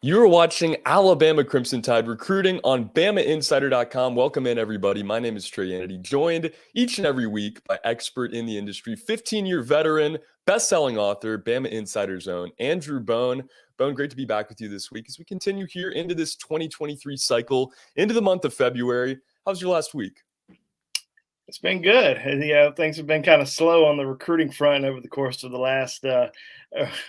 You're watching Alabama Crimson Tide recruiting on BamaInsider.com. Welcome in, everybody. My name is Trey Annity, joined each and every week by expert in the industry, 15-year veteran, best-selling author, Bama Insider Zone, Andrew Bone. Bone, great to be back with you this week as we continue here into this 2023 cycle, into the month of February. How's your last week? It's been good. Things have been kind of slow on the recruiting front over the course of the last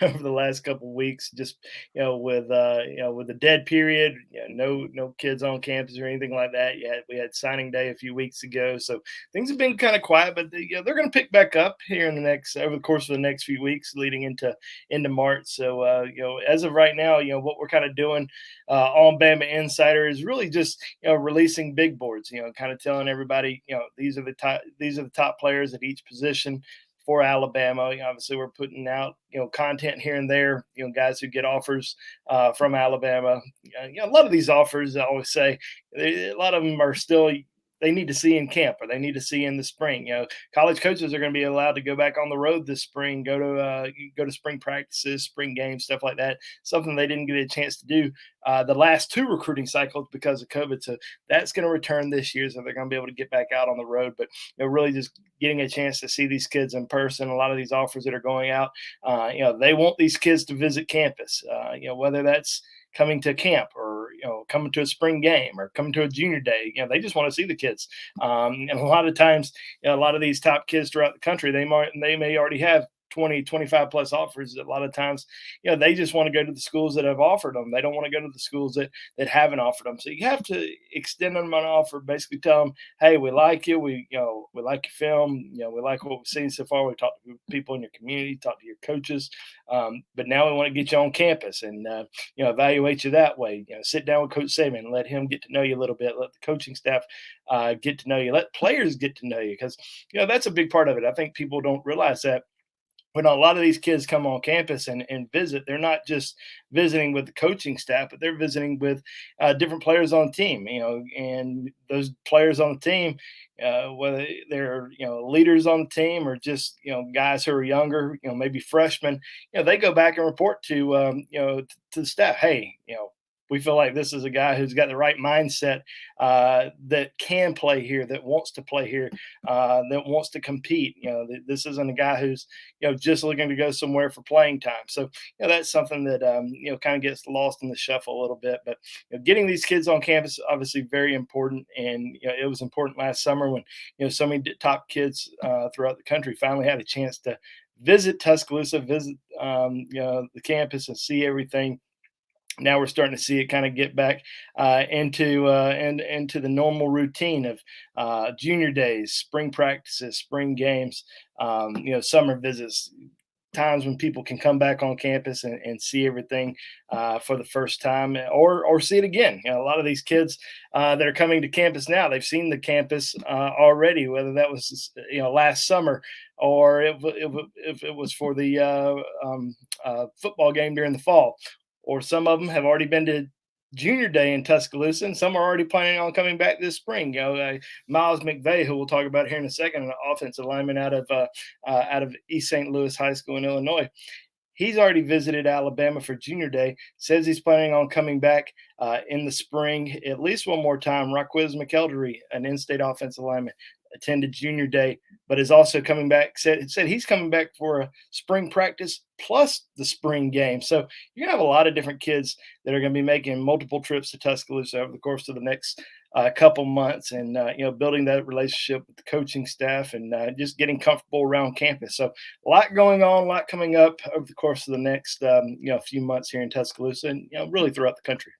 over the last couple of weeks. Just with the dead period, no kids on campus or anything like that. We had signing day a few weeks ago, so things have been kind of quiet. But they're going to pick back up here in the next over the course of the next few weeks, leading into March. So as of right now, what we're kind of doing on Bama Insider is really just releasing big boards. Kind of telling everybody these are the top players at each position for Alabama. Obviously, we're putting out content here and there. Guys who get offers from Alabama. A lot of these offers, I always say, a lot of them are still. They need to see in camp, or they need to see in the spring. College coaches are going to be allowed to go back on the road this spring, go to spring practices, spring games, stuff like that. Something they didn't get a chance to do the last two recruiting cycles because of COVID. So that's going to return this year. So they're going to be able to get back out on the road. But really just getting a chance to see these kids in person. A lot of these offers that are going out, they want these kids to visit campus. Whether that's coming to camp or coming to a spring game or coming to a junior day, they just want to see the kids. And a lot of times, a lot of these top kids throughout the country, they may already have 20, 25 plus offers. A lot of times, they just want to go to the schools that have offered them. They don't want to go to the schools that haven't offered them. So you have to extend them an offer, basically tell them, hey, we like you. We like your film. We like what we've seen so far. We talked to people in your community, talk to your coaches. But now we want to get you on campus and, evaluate you that way. Sit down with Coach Saban and let him get to know you a little bit. Let the coaching staff get to know you. Let players get to know you because, that's a big part of it. I think people don't realize that when a lot of these kids come on campus and visit, they're not just visiting with the coaching staff, but they're visiting with different players on the team, and those players on the team, whether they're, leaders on the team or just, guys who are younger, maybe freshmen, they go back and report to the staff, hey, we feel like this is a guy who's got the right mindset that can play here, that wants to play here, that wants to compete. This isn't a guy who's just looking to go somewhere for playing time. So that's something that kind of gets lost in the shuffle a little bit. But getting these kids on campus obviously very important, and it was important last summer when so many top kids throughout the country finally had a chance to visit Tuscaloosa, visit the campus and see everything. Now we're starting to see it kind of get back into the normal routine of junior days, spring practices, spring games, summer visits, times when people can come back on campus and see everything for the first time or see it again. A lot of these kids that are coming to campus now, they've seen the campus already, whether that was last summer or if it was for the football game during the fall. Or some of them have already been to junior day in Tuscaloosa, and some are already planning on coming back this spring. Miles McVeigh, who we'll talk about here in a second, an offensive lineman out of East St. Louis High School in Illinois. He's already visited Alabama for junior day, says he's planning on coming back in the spring at least one more time. Raquiz McElderry, an in-state offensive lineman, attended junior day, but is also coming back, said he's coming back for a spring practice plus the spring game. So you're going to have a lot of different kids that are going to be making multiple trips to Tuscaloosa over the course of the next couple months and, building that relationship with the coaching staff and just getting comfortable around campus. So a lot going on, a lot coming up over the course of the next, few months here in Tuscaloosa and, really throughout the country.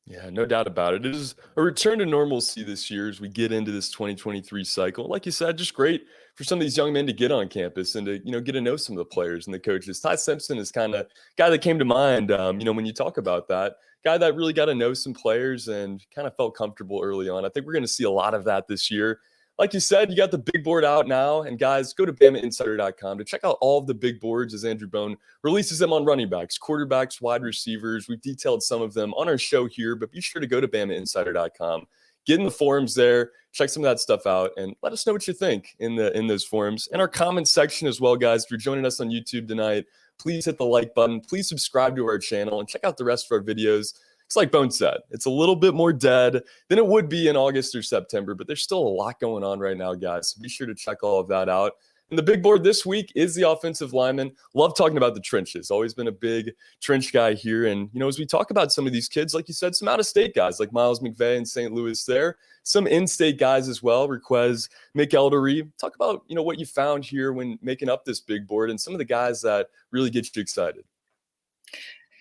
Yeah, no doubt about it. It is a return to normalcy this year as we get into this 2023 cycle. Like you said, just great for some of these young men to get on campus and to, get to know some of the players and the coaches. Ty Simpson is kind of guy that came to mind, when you talk about that, guy that really got to know some players and kind of felt comfortable early on. I think we're going to see a lot of that this year. Like you said, you got the big board out now. And guys, go to BamaInsider.com to check out all of the big boards as Andrew Bone releases them on running backs, quarterbacks, wide receivers. We've detailed some of them on our show here, but be sure to go to BamaInsider.com. Get in the forums there, check some of that stuff out, and let us know what you think in those forums. And our comments section as well, guys. If you're joining us on YouTube tonight, please hit the like button. Please subscribe to our channel and check out the rest of our videos. It's like Bone said, it's a little bit more dead than it would be in August or September, but there's still a lot going on right now, guys. So be sure to check all of that out. And the big board this week is the offensive lineman. Love talking about the trenches. Always been a big trench guy here. And, as we talk about some of these kids, like you said, some out-of-state guys like Miles McVay in St. Louis there, some in-state guys as well, Requez, McElderry. Talk about, what you found here when making up this big board and some of the guys that really get you excited.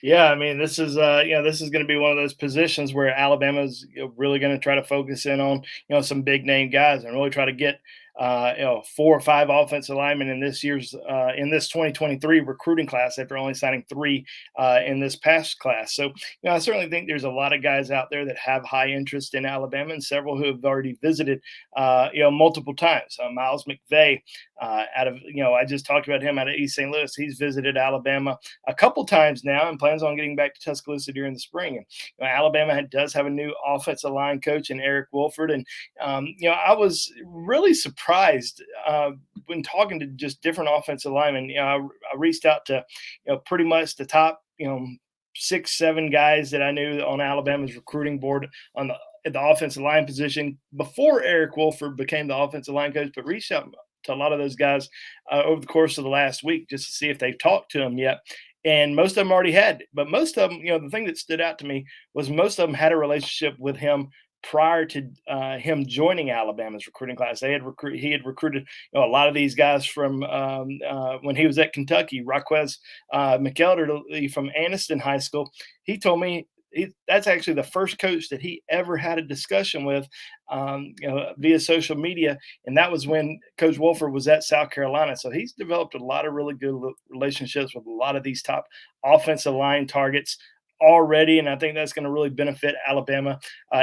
Yeah, I mean, this is this is going to be one of those positions where Alabama's really going to try to focus in on some big name guys and really try to get 4 or 5 offensive linemen in this 2023 recruiting class after only signing 3 in this past class. So I certainly think there's a lot of guys out there that have high interest in Alabama, and several who have already visited multiple times. Miles McVay, out of I just talked about him out of East St. Louis. He's visited Alabama a couple times now and plans on getting back to Tuscaloosa during the spring. And Alabama does have a new offensive line coach in Eric Wolford, and I was really surprised when talking to just different offensive linemen. I reached out to pretty much the top 6-7 guys that I knew on Alabama's recruiting board at the offensive line position before Eric Wolford became the offensive line coach, but reached out to a lot of those guys over the course of the last week just to see if they've talked to him yet. And most of them already had, but most of them, the thing that stood out to me was most of them had a relationship with him prior to him joining Alabama's recruiting class. He had recruited a lot of these guys from when he was at Kentucky. Requez McElderry from Anniston High School. He told me that's actually the first coach that he ever had a discussion with via social media, and that was when Coach Wolford was at South Carolina. So he's developed a lot of really good relationships with a lot of these top offensive line targets already, and I think that's going to really benefit Alabama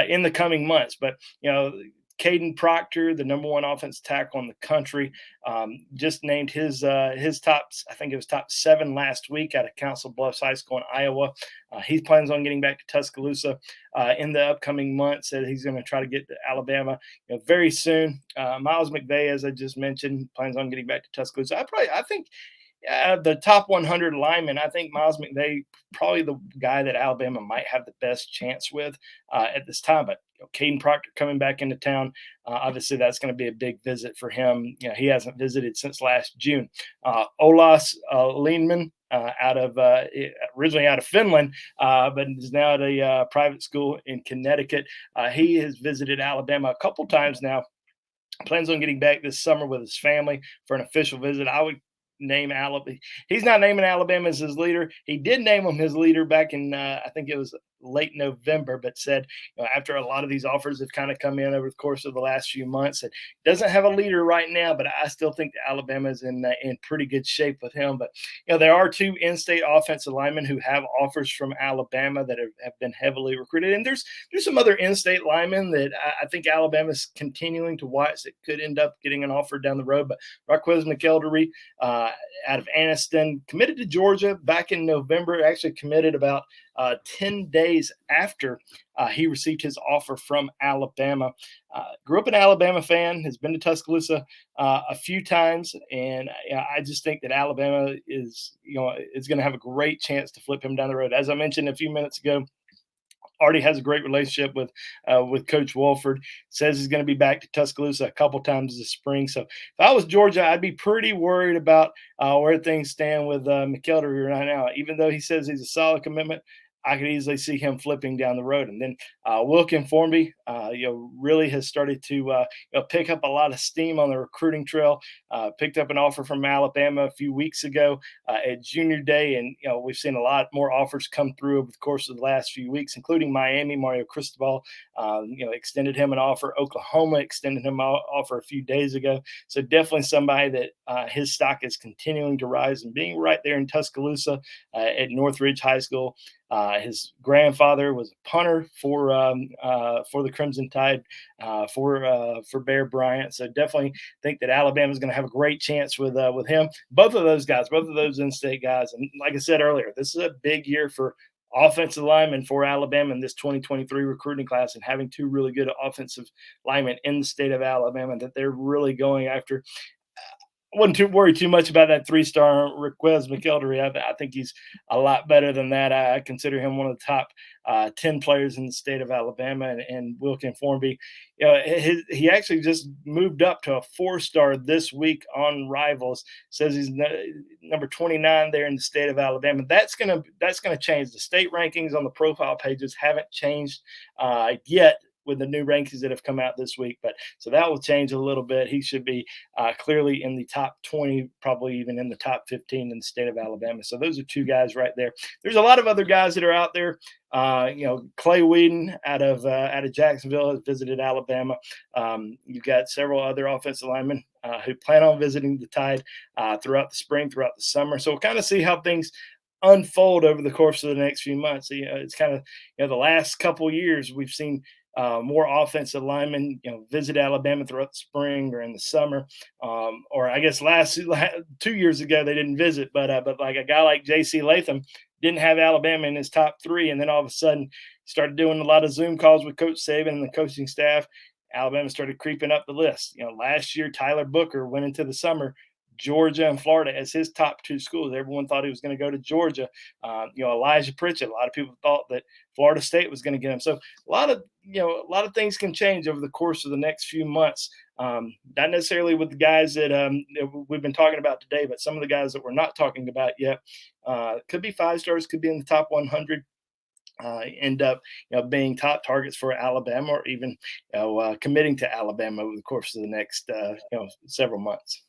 in the coming months. But Caden Proctor, the number 1 offensive tackle in the country, just named his top, I think it was top 7 last week out of Council Bluffs High School in Iowa. He plans on getting back to Tuscaloosa in the upcoming months. Said he's going to try to get to Alabama very soon. Miles McVay, as I just mentioned, plans on getting back to Tuscaloosa. I think the top 100 linemen, I think Miles McVay probably the guy that Alabama might have the best chance with at this time. But Caden Proctor coming back into town, obviously that's going to be a big visit for him. He hasn't visited since last June. Olas Lehman, originally out of Finland, but is now at a private school in Connecticut. He has visited Alabama a couple times now. Plans on getting back this summer with his family for an official visit. I would name Alabama. He's not naming Alabama as his leader. He did name him his leader back in, I think it was late November, but said after a lot of these offers have kind of come in over the course of the last few months, it doesn't have a leader right now, but I still think that Alabama is in pretty good shape with him. But there are 2 in-state offensive linemen who have offers from Alabama that have been heavily recruited, and there's some other in-state linemen that I think Alabama's continuing to watch that could end up getting an offer down the road. But Requez McElderry out of Anniston committed to Georgia back in November. Actually committed about 10 days after he received his offer from Alabama. Grew up an Alabama fan, has been to Tuscaloosa a few times, and I just think that Alabama is going to have a great chance to flip him down the road. As I mentioned a few minutes ago, already has a great relationship with Coach Wolford. Says he's going to be back to Tuscaloosa a couple times this spring. So if I was Georgia, I'd be pretty worried about where things stand with McElderry right now. Even though he says he's a solid commitment, I could easily see him flipping down the road. And then Wilkin Formby, really has started to pick up a lot of steam on the recruiting trail. Picked up an offer from Alabama a few weeks ago at Junior Day, and we've seen a lot more offers come through over the course of the last few weeks, including Miami. Mario Cristobal, extended him an offer. Oklahoma extended him an offer a few days ago. So definitely somebody that his stock is continuing to rise, and being right there in Tuscaloosa at Northridge High School. His grandfather was a punter for the Crimson Tide for Bear Bryant. So definitely think that Alabama is going to have a great chance with him. Both of those guys, both of those in-state guys. And like I said earlier, this is a big year for offensive linemen for Alabama in this 2023 recruiting class, and having 2 really good offensive linemen in the state of Alabama that they're really going after. wouldn't too worry too much about that three-star Requez McElderry. I think he's a lot better than that. I consider him one of the top 10 players in the state of Alabama, and Wilkin Formby, he actually just moved up to a four-star this week on Rivals. Says he's number 29 there in the state of Alabama. That's gonna change. The state rankings on the profile pages haven't changed yet with the new rankings that have come out this week. But so that will change a little bit. He should be clearly in the top 20, probably even in the top 15 in the state of Alabama. So those are two guys right there. There's a lot of other guys that are out there. Clay Whedon out of Jacksonville has visited Alabama. You've got several other offensive linemen who plan on visiting the Tide throughout the spring, throughout the summer. So we'll kind of see how things unfold over the course of the next few months. It's kind of the last couple of years we've seen more offensive linemen, visit Alabama throughout the spring or in the summer. Or I guess last 2 years ago they didn't visit, but like a guy like J.C. Latham didn't have Alabama in his top three, and then all of a sudden started doing a lot of Zoom calls with Coach Saban and the coaching staff. Alabama started creeping up the list. Last year Tyler Booker went into the summer Georgia and Florida as his top two schools. Everyone thought he was going to go to Georgia. Elijah Pritchett. A lot of people thought that Florida State was going to get him. So a lot of things can change over the course of the next few months. Not necessarily with the guys that we've been talking about today, but some of the guys that we're not talking about yet could be 5 stars, could be in the top 100. End up being top targets for Alabama, or even committing to Alabama over the course of the next several months.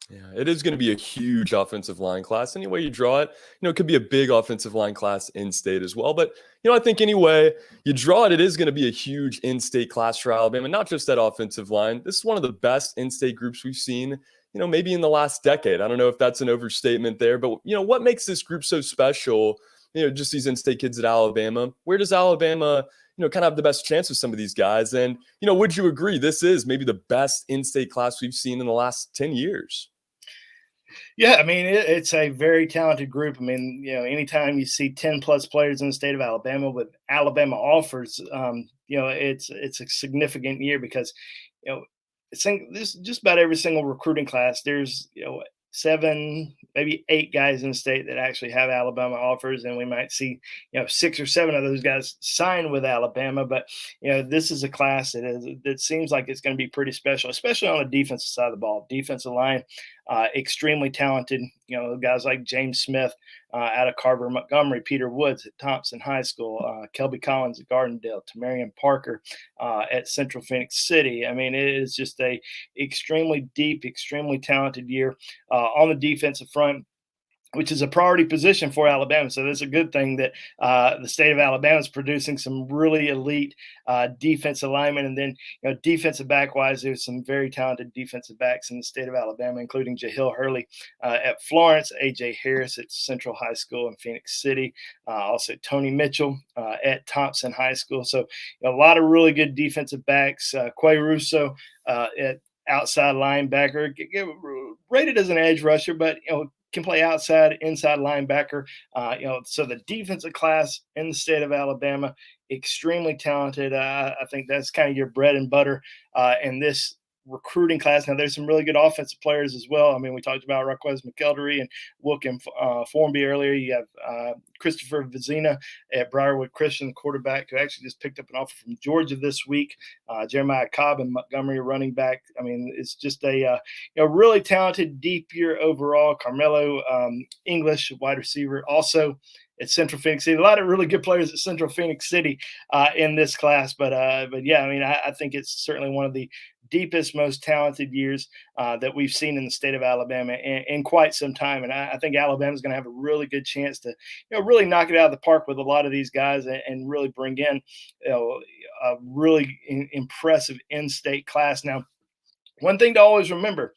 Yeah, it is going to be a huge offensive line class. Any way you draw it, it could be a big offensive line class in state as well. But, I think any way you draw it, it is going to be a huge in-state class for Alabama, not just that offensive line. This is one of the best in-state groups we've seen, maybe in the last decade. I don't know if that's an overstatement there, but, what makes this group so special, just these in-state kids at Alabama? Where does Alabama kind of have the best chance with some of these guys? And, would you agree this is maybe the best in-state class we've seen in the last 10 years? Yeah, I mean, it's a very talented group. I mean, anytime you see 10 plus players in the state of Alabama with Alabama offers, it's a significant year because, this just about every single recruiting class, there's, 7, maybe 8 guys in the state that actually have Alabama offers, and we might see 6 or 7 of those guys sign with Alabama. But this is a class that seems like it's going to be pretty special, especially on the defensive side of the ball. Defensive line, extremely talented. Guys like James Smith out of Carver Montgomery, Peter Woods at Thompson High School, Kelby Collins at Gardendale, Tamarian Parker at Central Phoenix City. I mean, it is just a extremely deep, extremely talented year on the defensive front, which is a priority position for Alabama. So that's a good thing that the state of Alabama is producing some really elite defensive linemen. And then, defensive back wise, there's some very talented defensive backs in the state of Alabama, including Jahil Hurley at Florence, AJ Harris at Central High School in Phoenix City, also Tony Mitchell at Thompson High School. So a lot of really good defensive backs. Quay Russo at outside linebacker, rated as an edge rusher, but can play outside, inside linebacker. So the defensive class in the state of Alabama, extremely talented. I think that's kind of your bread and butter in this recruiting class. Now, there's some really good offensive players as well. I mean, we talked about Requez McElderry and Wilkin Formby earlier. You have Christopher Vizina at Briarwood Christian, the quarterback, who actually just picked up an offer from Georgia this week. Jeremiah Cobb and Montgomery, running back. I mean, it's just a really talented, deep year overall. Carmelo English, wide receiver, also at Central Phoenix City. A lot of really good players at Central Phoenix City in this class. But yeah, I mean, I think it's certainly one of the deepest, most talented years that we've seen in the state of Alabama in quite some time. And I think Alabama's going to have a really good chance to, really knock it out of the park with a lot of these guys and really bring in, a really impressive in-state class. Now, one thing to always remember,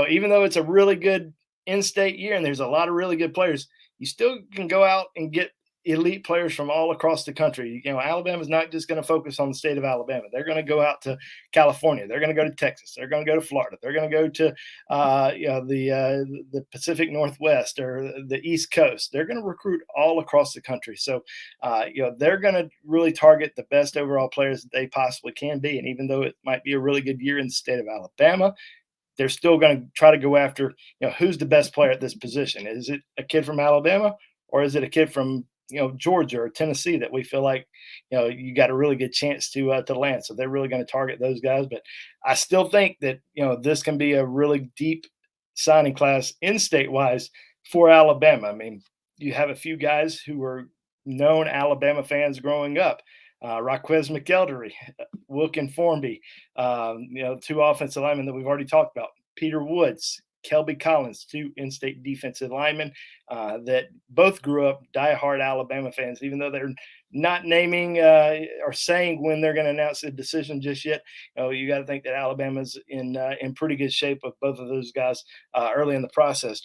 even though it's a really good in-state year and there's a lot of really good players, you still can go out and get elite players from all across the country. Alabama's not just going to focus on the state of Alabama. They're going to go out to California. They're going to go to Texas. They're going to go to Florida. They're going to go to the Pacific Northwest or the East Coast. They're going to recruit all across the country. So they're going to really target the best overall players that they possibly can be. And even though it might be a really good year in the state of Alabama, they're still going to try to go after, who's the best player at this position. Is it a kid from Alabama, or is it a kid from Georgia or Tennessee that we feel like you got a really good chance to land? So they're really going to target those guys. But I still think that this can be a really deep signing class in state wise for Alabama. I mean, you have a few guys who were known Alabama fans growing up. Raquez McElderry, Wilkin Formby, two offensive linemen that we've already talked about. Peter Woods, Kelby Collins, two in-state defensive linemen that both grew up diehard Alabama fans, even though they're not naming or saying when they're going to announce the decision just yet. You got to think that Alabama's in pretty good shape with both of those guys early in the process.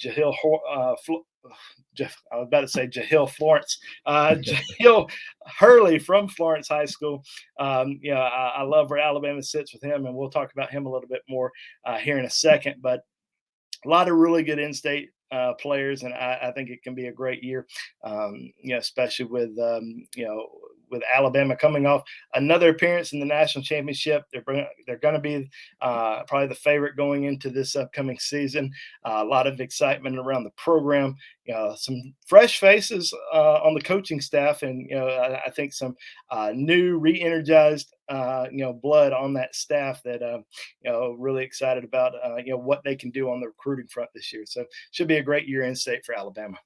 I was about to say Jahil Florence, Jahil Hurley from Florence High School. I love where Alabama sits with him, and we'll talk about him a little bit more here in a second. But a lot of really good in-state players, and I think it can be a great year. Especially with with Alabama coming off another appearance in the national championship. They're going to be probably the favorite going into this upcoming season. A lot of excitement around the program. Some fresh faces on the coaching staff, and I think some new, re-energized blood on that staff that really excited about what they can do on the recruiting front this year. So should be a great year in state for Alabama.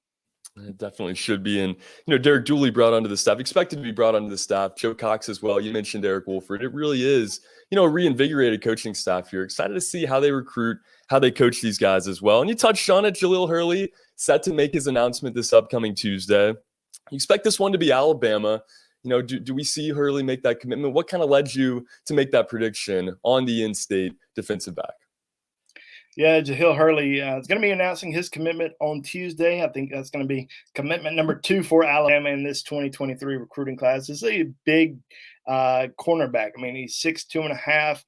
It definitely should be. And, Derek Dooley brought onto the staff, expected to be brought onto the staff. Joe Cox as well. You mentioned Eric Wolford. It really is, a reinvigorated coaching staff here. Excited to see how they recruit, how they coach these guys as well. And you touched on it, Jahil Hurley set to make his announcement this upcoming Tuesday. You expect this one to be Alabama. Do we see Hurley make that commitment? What kind of led you to make that prediction on the in-state defensive back? Yeah, Jahil Hurley is going to be announcing his commitment on Tuesday. I think that's going to be commitment number 2 for Alabama in this 2023 recruiting class. This is a big cornerback. I mean, he's 6'2.5",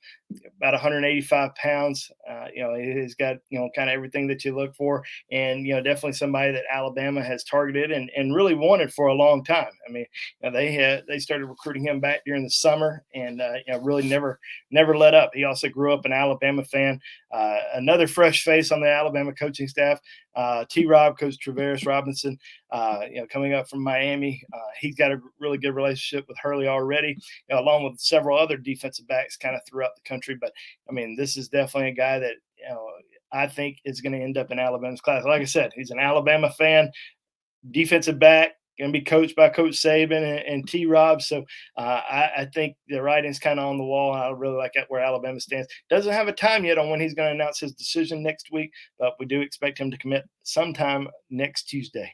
about 185 pounds. He's got kind of everything that you look for, and definitely somebody that Alabama has targeted and really wanted for a long time. I mean, they started recruiting him back during the summer, and really never let up. He also grew up an Alabama fan. Another fresh face on the Alabama coaching staff, T-Rob, Coach Travaris Robinson, coming up from Miami. He's got a really good relationship with Hurley already, along with several other defensive backs kind of throughout the country. But I mean, this is definitely a guy that I think is going to end up in Alabama's class. Like I said, he's an Alabama fan, defensive back, going to be coached by Coach Saban and T-Rob. So I think the writing's kind of on the wall. I really like where Alabama stands. Doesn't have a time yet on when he's going to announce his decision next week, but we do expect him to commit sometime next Tuesday.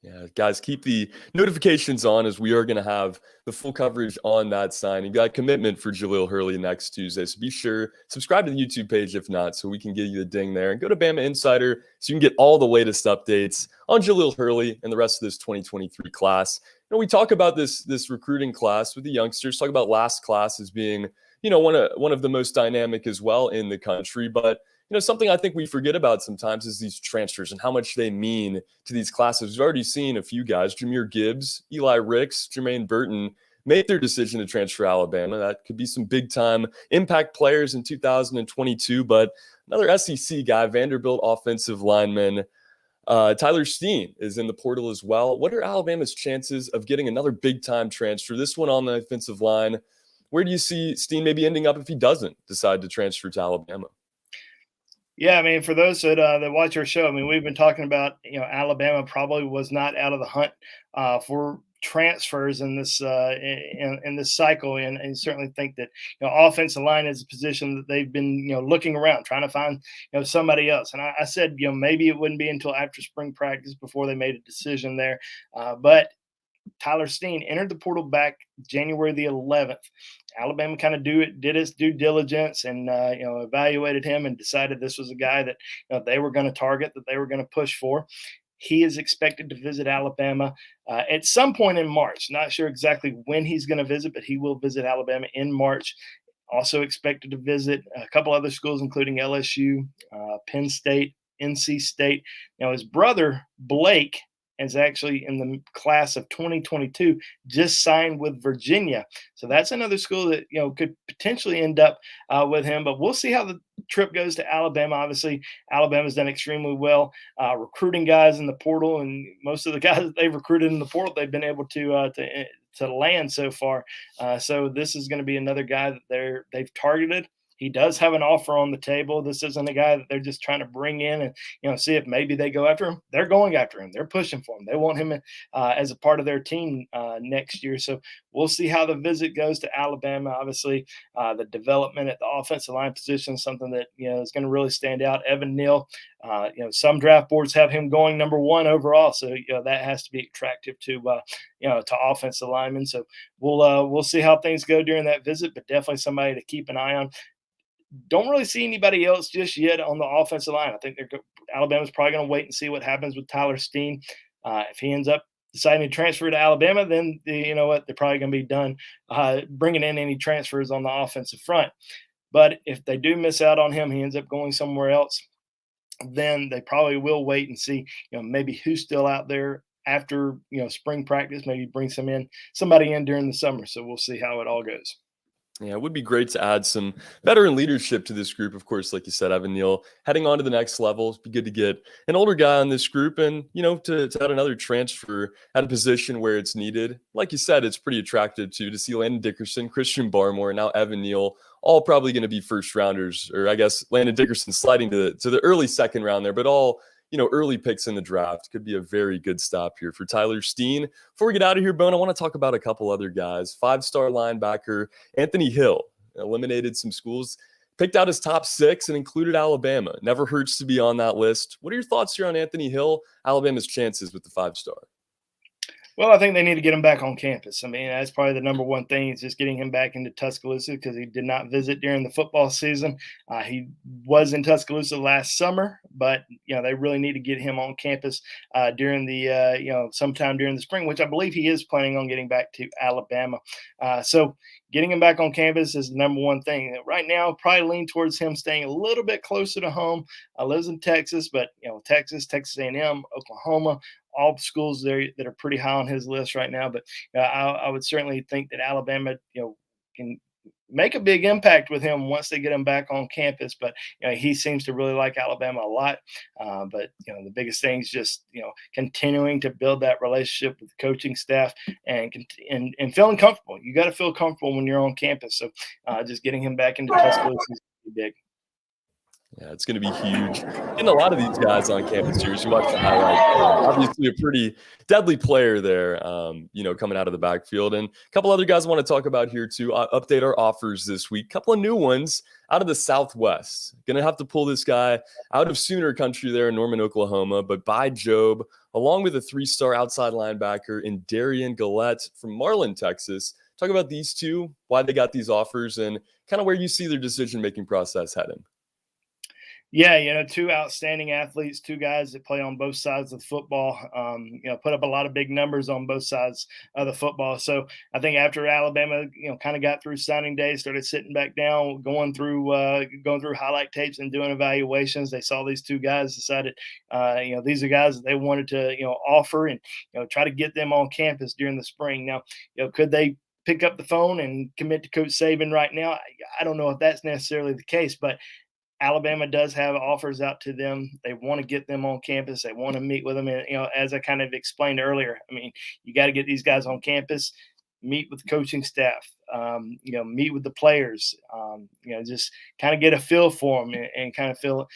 Yeah, guys, keep the notifications on, as we are going to have the full coverage on that signing. Got commitment for Jahil Hurley next Tuesday, so be sure subscribe to the YouTube page if not, so we can give you the ding there. And go to Bama Insider so you can get all the latest updates on Jahil Hurley and the rest of this 2023 class. We talk about this recruiting class with the youngsters. Talk about last class as being one of the most dynamic as well in the country, but something I think we forget about sometimes is these transfers and how much they mean to these classes. We've already seen a few guys, Jahmyr Gibbs, Eli Ricks, Jermaine Burton, make their decision to transfer to Alabama. That could be some big-time impact players in 2022. But another SEC guy, Vanderbilt offensive lineman, Tyler Steen is in the portal as well. What are Alabama's chances of getting another big-time transfer? This one on the offensive line. Where do you see Steen maybe ending up if he doesn't decide to transfer to Alabama? Yeah, I mean, for those that watch our show, I mean, we've been talking about Alabama probably was not out of the hunt for transfers in this in this cycle, and certainly think that offensive line is a position that they've been looking around trying to find somebody else. And I said maybe it wouldn't be until after spring practice before they made a decision there, but Tyler Steen entered the portal back January the 11th. Alabama kind of did its due diligence and evaluated him and decided this was a guy that they were going to target, that they were going to push for. He is expected to visit Alabama at some point in March. Not sure exactly when he's going to visit, but he will visit Alabama in March. Also expected to visit a couple other schools, including LSU, Penn State, NC State. His brother, Blake, and is actually in the class of 2022, just signed with Virginia. So that's another school that could potentially end up with him. But we'll see how the trip goes to Alabama. Obviously, Alabama's done extremely well recruiting guys in the portal, and most of the guys that they've recruited in the portal, they've been able to land so far. So this is going to be another guy that they've targeted. He does have an offer on the table. This isn't a guy that they're just trying to bring in and see if maybe they go after him. They're going after him. They're pushing for him. They want him as a part of their team next year. So we'll see how the visit goes to Alabama. Obviously, the development at the offensive line position is something that is going to really stand out. Evan Neal, some draft boards have him going number 1 overall, so that has to be attractive to to offensive linemen. So we'll see how things go during that visit, but definitely somebody to keep an eye on. Don't really see anybody else just yet on the offensive line. I think Alabama's probably going to wait and see what happens with Tyler Steen. If he ends up deciding to transfer to Alabama, then you know what, they're probably going to be done bringing in any transfers on the offensive front. But if they do miss out on him, he ends up going somewhere else, then they probably will wait and see, maybe who's still out there after, spring practice, maybe bring somebody in during the summer. So we'll see how it all goes. Yeah, it would be great to add some veteran leadership to this group. Of course, like you said, Evan Neal heading on to the next level. It'd be good to get an older guy on this group and, to add another transfer at a position where it's needed. Like you said, it's pretty attractive to see Landon Dickerson, Christian Barmore, and now Evan Neal, all probably going to be first rounders, or I guess Landon Dickerson sliding to the early second round there, but all early picks in the draft. Could be a very good stop here for Tyler Steen. Before we get out of here, Bone, I want to talk about a couple other guys. 5-star linebacker Anthony Hill eliminated some schools, picked out his top 6 and included Alabama. Never hurts to be on that list. What are your thoughts here on Anthony Hill, Alabama's chances with the 5-star? Well, I think they need to get him back on campus. I mean, that's probably the number one thing is just getting him back into Tuscaloosa because he did not visit during the football season. He was in Tuscaloosa last summer, but, they really need to get him on campus during the, sometime during the spring, which I believe he is planning on getting back to Alabama. So getting him back on campus is the number one thing. Right now, probably lean towards him staying a little bit closer to home. Lives in Texas, but, Texas A&M, Oklahoma, all schools there that are pretty high on his list right now. But I would certainly think that Alabama, can make a big impact with him once they get him back on campus. But he seems to really like Alabama a lot. But the biggest thing is just continuing to build that relationship with the coaching staff and feeling comfortable. You got to feel comfortable when you're on campus. So just getting him back into Tuscaloosa is big. Yeah, it's going to be huge. And a lot of these guys on campus here, as you watch the highlight, obviously a pretty deadly player there, coming out of the backfield. And a couple other guys I want to talk about here too. Update our offers this week. Couple of new ones out of the Southwest. Going to have to pull this guy out of Sooner country there in Norman, Oklahoma. But by Job, along with a 3-star outside linebacker in Darian Gillette from Marlin, Texas. Talk about these two, why they got these offers, and kind of where you see their decision-making process heading. Yeah, two outstanding athletes, 2 guys that play on both sides of the football, put up a lot of big numbers on both sides of the football. So I think after Alabama, kind of got through signing day, started sitting back down, going through highlight tapes and doing evaluations, they saw these 2 guys, decided, these are guys that they wanted to, offer and, try to get them on campus during the spring. Now, could they pick up the phone and commit to Coach Saban right now? I don't know if that's necessarily the case, but Alabama does have offers out to them. They want to get them on campus. They want to meet with them. And, as I kind of explained earlier, I mean, you got to get these guys on campus, meet with the coaching staff, meet with the players, just kind of get a feel for them and kind of feel,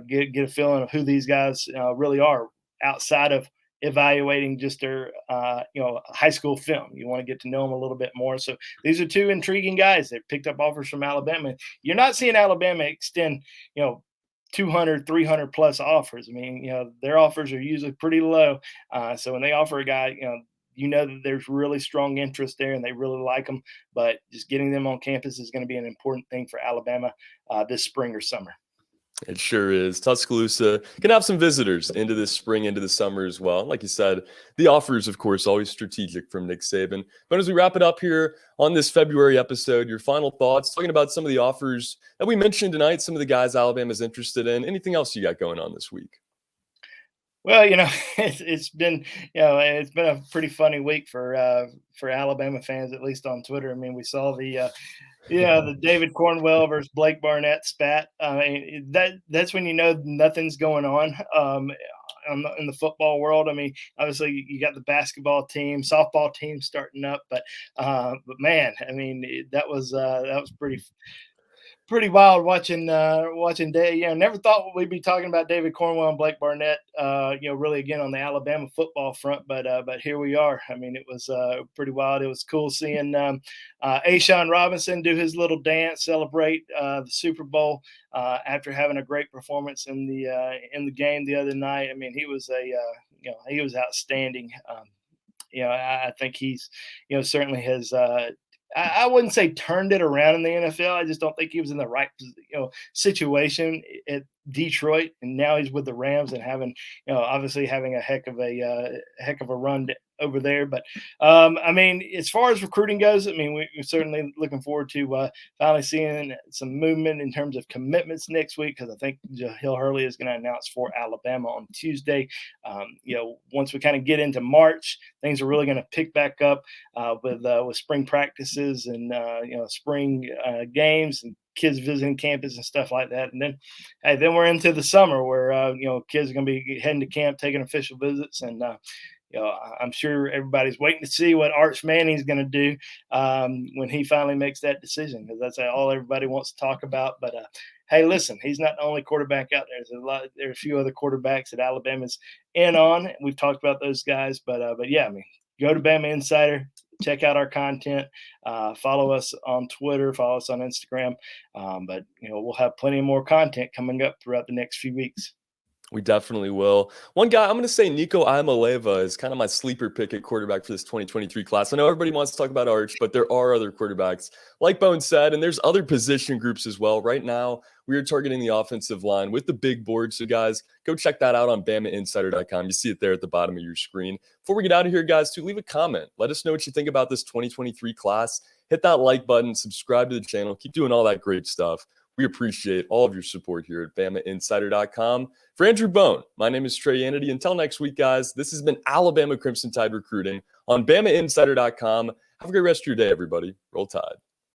get a feeling of who these guys really are outside of evaluating just their high school film. You want to get to know them a little bit more. So these are 2 intriguing guys that picked up offers from Alabama. You're not seeing Alabama extend 200, 300 plus offers. I mean, their offers are usually pretty low. So when they offer a guy, that there's really strong interest there and they really like them. But just getting them on campus is going to be an important thing for Alabama this spring or summer. It sure is. Tuscaloosa can have some visitors into this spring, into the summer as well. Like you said, the offers, of course, always strategic from Nick Saban. But as we wrap it up here on this February episode, your final thoughts, talking about some of the offers that we mentioned tonight, some of the guys Alabama's interested in, anything else you got going on this week? Well, it's been a pretty funny week for Alabama fans, at least on Twitter. I mean, we saw the David Cornwell versus Blake Barnett spat. That's when you know nothing's going in the football world. I mean, obviously you got the basketball team, softball team starting up, but man, I mean that was pretty wild watching Dave. Never thought we'd be talking about David Cornwell and Blake Barnett. Really again on the Alabama football front, but here we are. I mean, it was pretty wild. It was cool seeing Ashawn Robinson do his little dance, celebrate the Super Bowl after having a great performance in the game the other night. I mean, he was outstanding. I think he's certainly has I wouldn't say turned it around in the NFL. I just don't think he was in the right situation at Detroit, and now he's with the Rams and having obviously having a heck of a run over there. But I mean, as far as recruiting goes, I mean, we're certainly looking forward to finally seeing some movement in terms of commitments next week, because I think Hill Hurley is going to announce for Alabama on Tuesday. Once we kind of get into March, things are really going to pick back up with spring practices and spring games and kids visiting campus and stuff like that. And then we're into the summer where kids are going to be heading to camp, taking official visits, and I'm sure everybody's waiting to see what Arch Manning's going to do when he finally makes that decision, because that's all everybody wants to talk about. But hey, listen, he's not the only quarterback out there. There's a few other quarterbacks that Alabama's in on. We've talked about those guys, but yeah, I mean, go to Bama Insider. Check out our content. Follow us on Twitter. Follow us on Instagram. But we'll have plenty more content coming up throughout the next few weeks. We definitely will. One guy, I'm going to say Nico Iamaleava is kind of my sleeper pick at quarterback for this 2023 class. I know everybody wants to talk about Arch, but there are other quarterbacks, like Bone said, and there's other position groups as well. Right now, we are targeting the offensive line with the big board. So, guys, go check that out on BamaInsider.com. You see it there at the bottom of your screen. Before we get out of here, guys, leave a comment. Let us know what you think about this 2023 class. Hit that like button, subscribe to the channel, keep doing all that great stuff. We appreciate all of your support here at BamaInsider.com. For Andrew Bone, my name is Trey Yanity. Until next week, guys, this has been Alabama Crimson Tide Recruiting on BamaInsider.com. Have a great rest of your day, everybody. Roll Tide.